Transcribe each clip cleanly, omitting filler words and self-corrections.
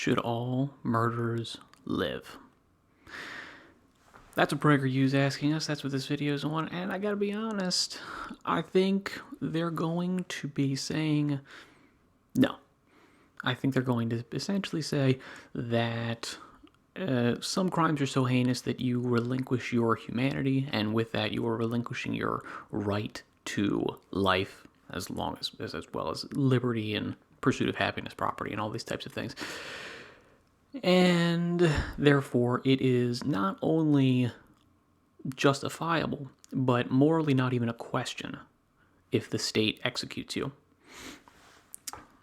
Should all murderers live? That's what PragerU's asking us. That's what this video is on. And I gotta be honest, I think they're going to be saying no. I think they're going to essentially say that some crimes are so heinous that you relinquish your humanity, and with that you are relinquishing your right to life, as well as liberty and pursuit of happiness, property, and all these types of things. And therefore, it is not only justifiable, but morally not even a question if the state executes you.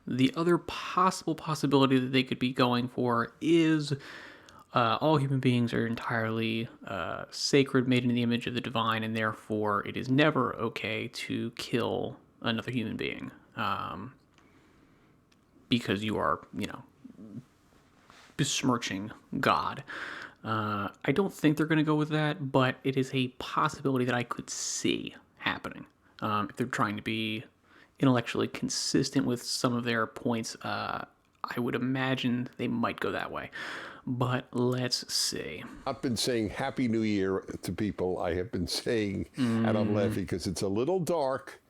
The other possibility that they could be going for is all human beings are entirely sacred, made in the image of the divine, and therefore it is never okay to kill another human being because you are, besmirching God. I don't think they're going to go with that, but it is a possibility that I could see happening. If they're trying to be intellectually consistent with some of their points, I would imagine they might go that way. But let's see. I've been saying Happy New Year to people. I have been saying, and I'm laughing because it's a little dark,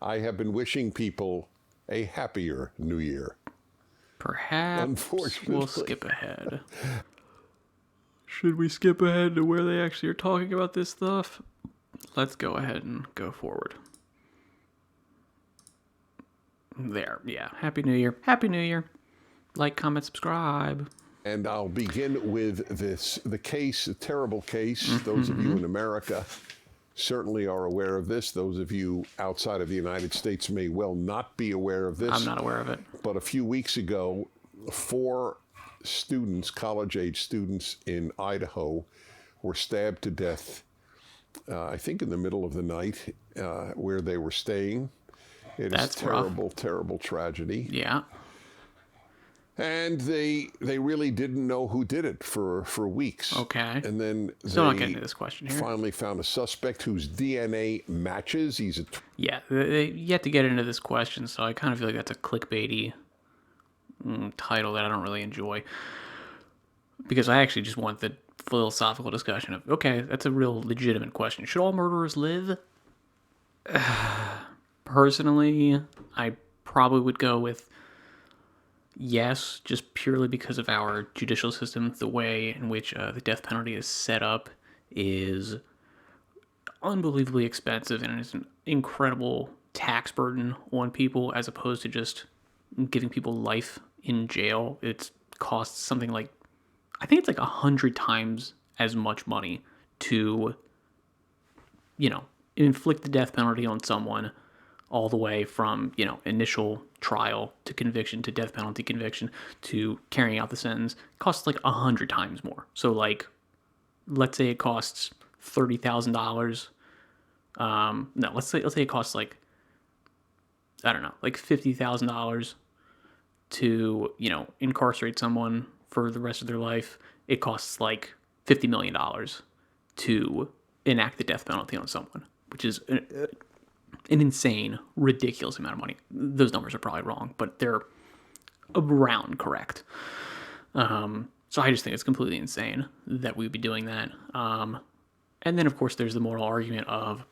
I have been wishing people a happier New Year. Perhaps we'll skip ahead. Should we skip ahead to where they actually are talking about this stuff? Let's go ahead and go forward. There, yeah. Happy New Year. Happy New Year. Like, comment, subscribe. And I'll begin with the case, a terrible case. Those of you in America certainly are aware of this. Those of you outside of the United States may well not be aware of this. I'm not aware of it. But a few weeks ago, 4 students, college-age students in Idaho, were stabbed to death, I think in the middle of the night, where they were staying. That's terrible, rough. Terrible tragedy. Yeah. And they really didn't know who did it for weeks. Okay. And then still not getting to this question here. Finally found a suspect whose DNA matches. Yeah, they yet to get into this question, so I kind of feel like that's a clickbaity title that I don't really enjoy. Because I actually just want the philosophical discussion of, okay, that's a real legitimate question. Should all murderers live? Personally, I probably would go with yes, just purely because of our judicial system. The way in which the death penalty is set up is unbelievably expensive, and it's an incredible tax burden on people as opposed to just giving people life in jail. It costs something like, I think it's like 100 times as much money to, inflict the death penalty on someone, all the way from, initial trial to conviction to death penalty conviction to carrying out the sentence. It costs like 100 times more. So like, let's say it costs $30,000. No, let's say it costs like, I don't know, like $50,000 to, incarcerate someone for the rest of their life. It costs like $50 million to enact the death penalty on someone, which is an insane, ridiculous amount of money. Those numbers are probably wrong, but they're around correct. So I just think it's completely insane that we would be doing that. And then, of course, there's the moral argument of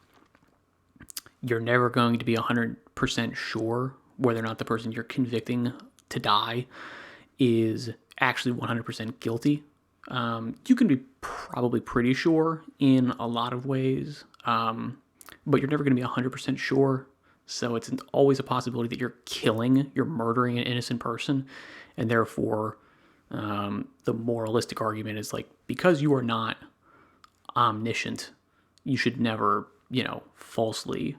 you're never going to be 100% sure whether or not the person you're convicting to die is actually 100% guilty. You can be probably pretty sure in a lot of ways, but you're never going to be 100% sure. So it's always a possibility that you're murdering an innocent person. And therefore, the moralistic argument is like, because you are not omniscient, you should never, falsely,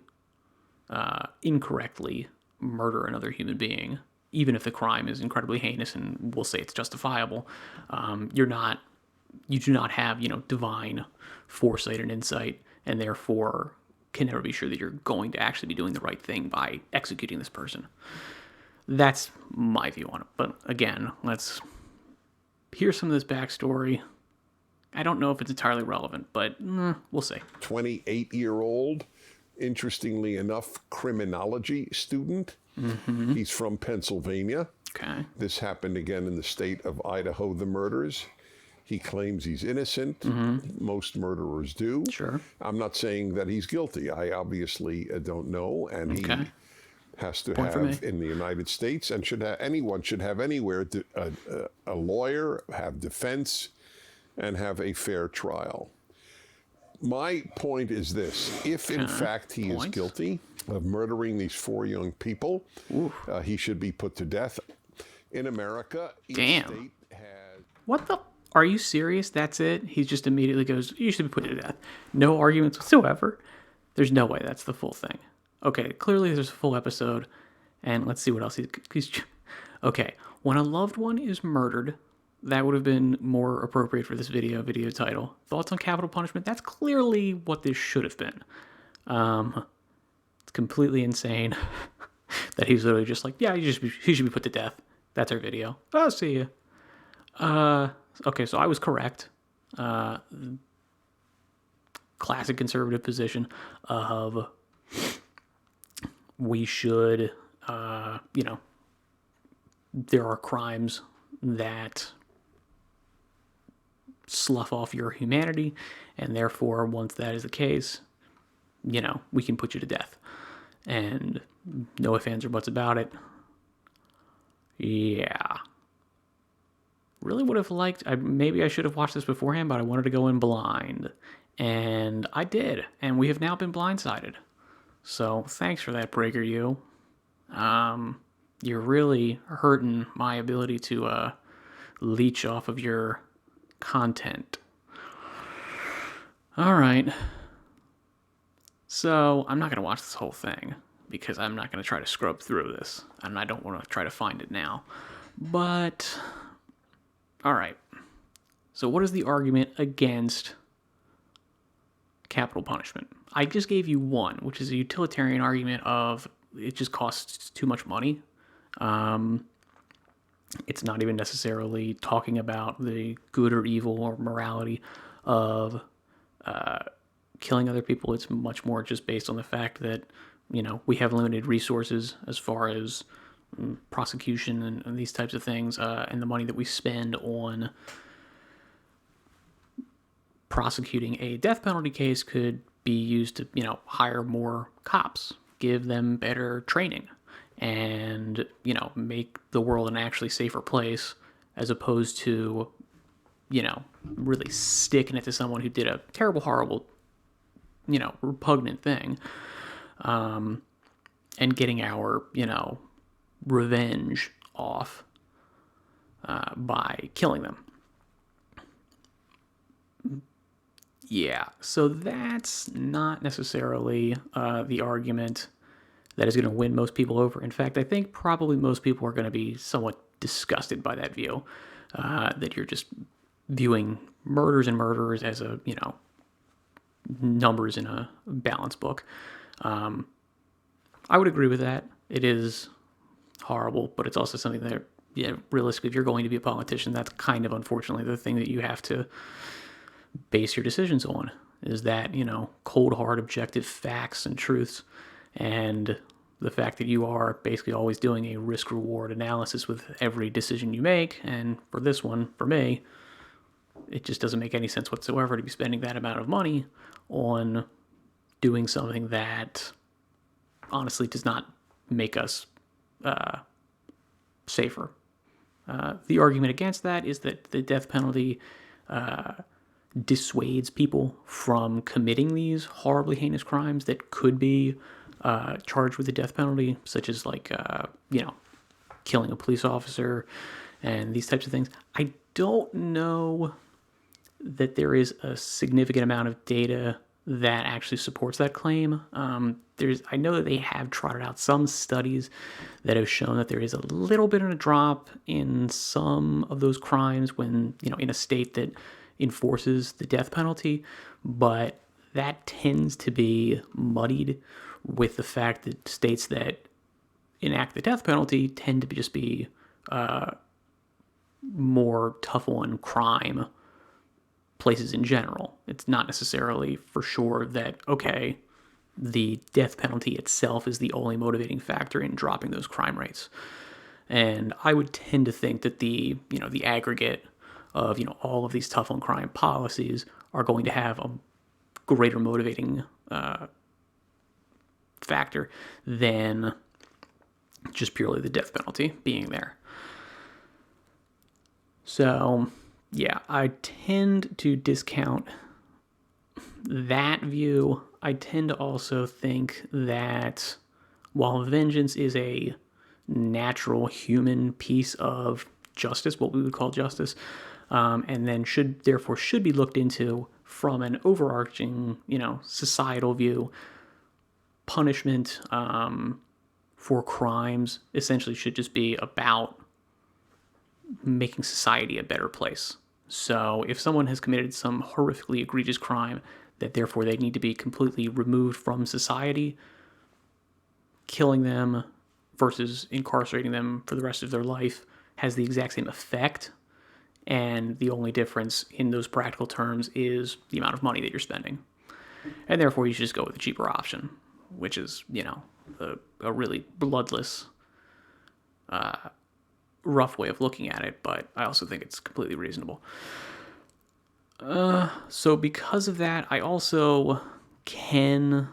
incorrectly murder another human being, even if the crime is incredibly heinous and we'll say it's justifiable. You do not have, divine foresight and insight, and therefore can never be sure that you're going to actually be doing the right thing by executing this person. That's my view on it. But again, let's hear some of this backstory. I don't know if it's entirely relevant, but we'll see. 28-year-old, interestingly enough, criminology student. He's from Pennsylvania. Okay. This happened again in the state of Idaho, the murders. He claims he's innocent. Most murderers do. Sure. I'm not saying that he's guilty. I obviously don't know, and Okay. he has to Point for me. have in the United States, and anyone should have anywhere a lawyer, have defense, and have a fair trial. My point is this: if in fact he is Points? guilty of murdering these 4 young people, he should be put to death. In America, each Damn. state has. What the? Are you serious? That's it? He just immediately goes, you should be put to death. No arguments whatsoever. There's no way that's the full thing. Okay, clearly there's a full episode, and let's see what else he's okay, when a loved one is murdered, that would have been more appropriate for this video title. Thoughts on capital punishment? That's clearly what this should have been. It's completely insane that he's literally just like, yeah, he should be put to death. That's our video. I'll see you. Okay, so I was correct. Classic conservative position of we should, there are crimes that slough off your humanity, and therefore, once that is the case, we can put you to death. And no ifs, ands, or buts about it. Yeah. Really would have liked, maybe I should have watched this beforehand, but I wanted to go in blind. And I did. And we have now been blindsided. So thanks for that, PragerU. You're really hurting my ability to leech off of your content. All right. So I'm not going to watch this whole thing because I'm not going to try to scrub through this. And I don't want to try to find it now. But, all right. So what is the argument against capital punishment? I just gave you one, which is a utilitarian argument of it just costs too much money. It's not even necessarily talking about the good or evil or morality of killing other people. It's much more just based on the fact that, we have limited resources as far as prosecution and these types of things, and the money that we spend on prosecuting a death penalty case could be used to, hire more cops, give them better training, and, make the world an actually safer place, as opposed to, really sticking it to someone who did a terrible, horrible, repugnant thing, and getting our, revenge off by killing them. Yeah, so that's not necessarily the argument that is going to win most people over. In fact, I think probably most people are going to be somewhat disgusted by that view, that you're just viewing murders and murderers as a, numbers in a balance book. I would agree with that. It is horrible, but it's also something that, realistically, if you're going to be a politician, that's kind of, unfortunately, the thing that you have to base your decisions on, is that, cold, hard, objective facts and truths, and the fact that you are basically always doing a risk-reward analysis with every decision you make. And for this one, for me, it just doesn't make any sense whatsoever to be spending that amount of money on doing something that honestly does not make us safer. The argument against that is that the death penalty dissuades people from committing these horribly heinous crimes that could be charged with the death penalty, such as killing a police officer and these types of things. I don't know that there is a significant amount of data that actually supports that claim. I know that they have trotted out some studies that have shown that there is a little bit of a drop in some of those crimes when, in a state that enforces the death penalty, but that tends to be muddied with the fact that states that enact the death penalty tend to just be more tough on crime places in general. It's not necessarily for sure that, okay, the death penalty itself is the only motivating factor in dropping those crime rates. And I would tend to think that the aggregate of, all of these tough on crime policies are going to have a greater motivating factor than just purely the death penalty being there. So, yeah, I tend to discount that view. I tend to also think that while vengeance is a natural human piece of justice, what we would call justice, and then should be looked into from an overarching, societal view, punishment for crimes essentially should just be about making society a better place. So if someone has committed some horrifically egregious crime, that therefore they need to be completely removed from society, killing them versus incarcerating them for the rest of their life has the exact same effect. And the only difference in those practical terms is the amount of money that you're spending. And therefore you should just go with the cheaper option, which is, a really bloodless, rough way of looking at it, but I also think it's completely reasonable. So because of that, I also can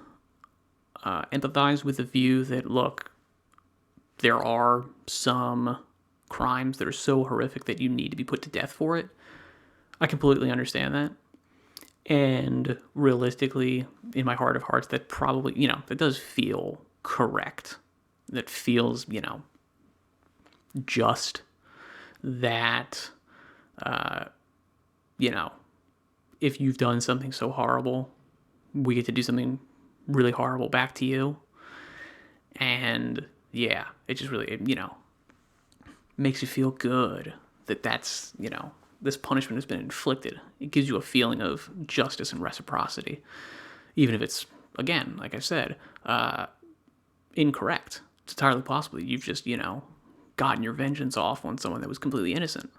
empathize with the view that, look, there are some crimes that are so horrific that you need to be put to death for it. I completely understand that. And realistically, in my heart of hearts, that probably, that does feel correct. That feels, just that, you know, if you've done something so horrible, we get to do something really horrible back to you. And yeah, it just really, makes you feel good that this punishment has been inflicted. It gives you a feeling of justice and reciprocity, even if it's, again, like I said, incorrect. It's entirely possible that you've just, gotten your vengeance off on someone that was completely innocent.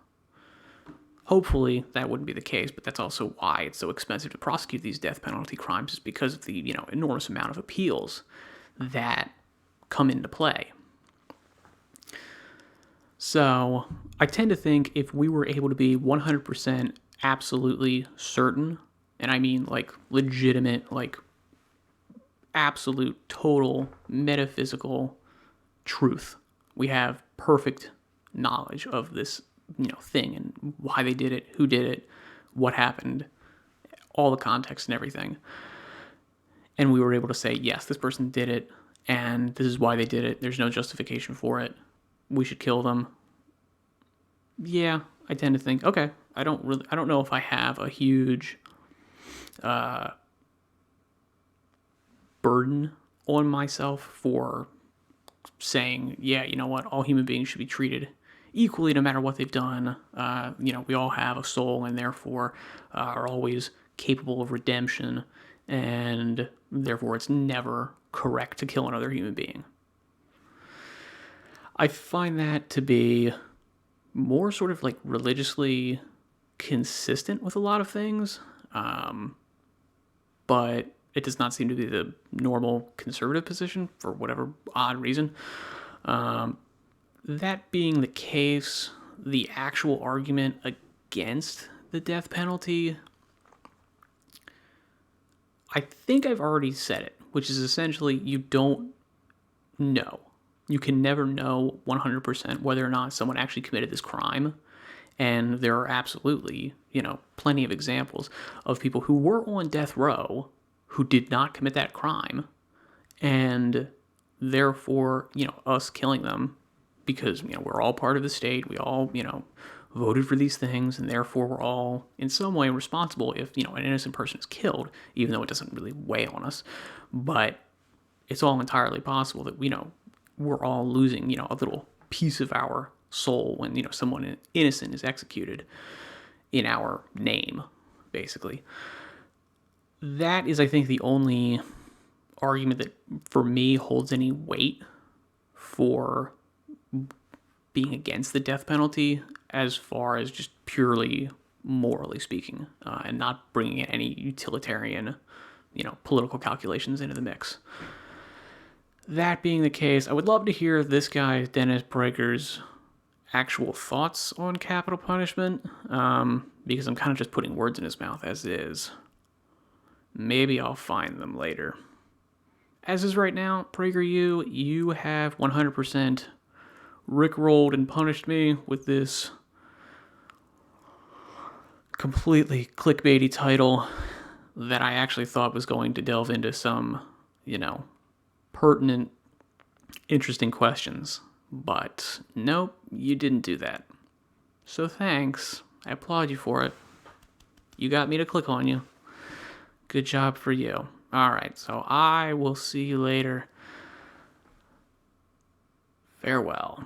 Hopefully that wouldn't be the case, but that's also why it's so expensive to prosecute these death penalty crimes, is because of the, enormous amount of appeals that come into play. So I tend to think if we were able to be 100% absolutely certain, and I mean like legitimate, like absolute, total, metaphysical truth, we have perfect knowledge of this, thing and why they did it, who did it, what happened, all the context and everything. And we were able to say, yes, this person did it, and this is why they did it. There's no justification for it. We should kill them. Yeah, I tend to think, okay, I don't know if I have a huge burden on myself for saying, yeah, you know what, all human beings should be treated equally no matter what they've done. We all have a soul and therefore are always capable of redemption, and therefore it's never correct to kill another human being. I find that to be more sort of like religiously consistent with a lot of things, but it does not seem to be the normal conservative position for whatever odd reason. That being the case, the actual argument against the death penalty, I think I've already said it, which is essentially you don't know. You can never know 100% whether or not someone actually committed this crime. And there are absolutely, plenty of examples of people who were on death row who did not commit that crime. And therefore, us killing them because, we're all part of the state. We all, voted for these things, and therefore we're all in some way responsible if, an innocent person is killed, even though it doesn't really weigh on us. But it's all entirely possible that, we're all losing, a little piece of our soul when, someone innocent is executed in our name, basically. That is, I think, the only argument that, for me, holds any weight for being against the death penalty as far as just purely morally speaking, and not bringing in any utilitarian, political calculations into the mix. That being the case, I would love to hear this guy, Dennis Prager's, actual thoughts on capital punishment, because I'm kind of just putting words in his mouth as is. Maybe I'll find them later. As is right now, PragerU, you have 100% rickrolled and punished me with this completely clickbaity title that I actually thought was going to delve into some, pertinent, interesting questions. But nope, you didn't do that. So thanks. I applaud you for it. You got me to click on you. Good job for you. Alright, so I will see you later. Farewell.